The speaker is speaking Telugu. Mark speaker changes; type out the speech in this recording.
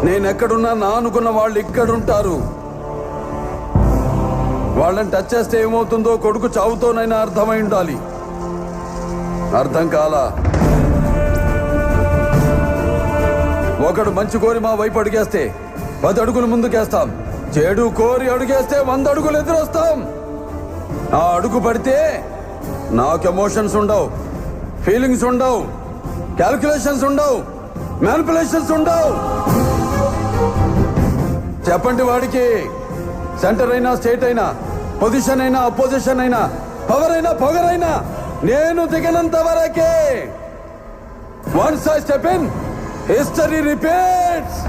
Speaker 1: నేనెక్కడున్నా నా అనుకున్న వాళ్ళు ఇక్కడుంటారు. వాళ్ళని టచ్ చేస్తే ఏమవుతుందో కొడుకు చావుతోనైనా అర్థమై ఉండాలి. అర్థం కాలా? ఒకడు మంచి కోరి మా వైపు అడుగేస్తే 10 అడుగులు ముందుకేస్తాం. చెడు కోరి అడుగేస్తే 100 అడుగులు ఎదురొస్తాం. ఆ అడుగు పడితే నాకు ఎమోషన్స్ ఉండవు, ఫీలింగ్స్ ఉండవు, క్యాల్కులేషన్స్ ఉండవు, మ్యానిపులేషన్స్ ఉండవు. చెప్పండి వాడికి. సెంటర్ అయినా, స్టేట్ అయినా, పొజిషన్ అయినా, అపోజిషన్ అయినా, పవర్ అయినా, పొగరైనా నేను దిగనంత వరకే. Once I step in, history repeats.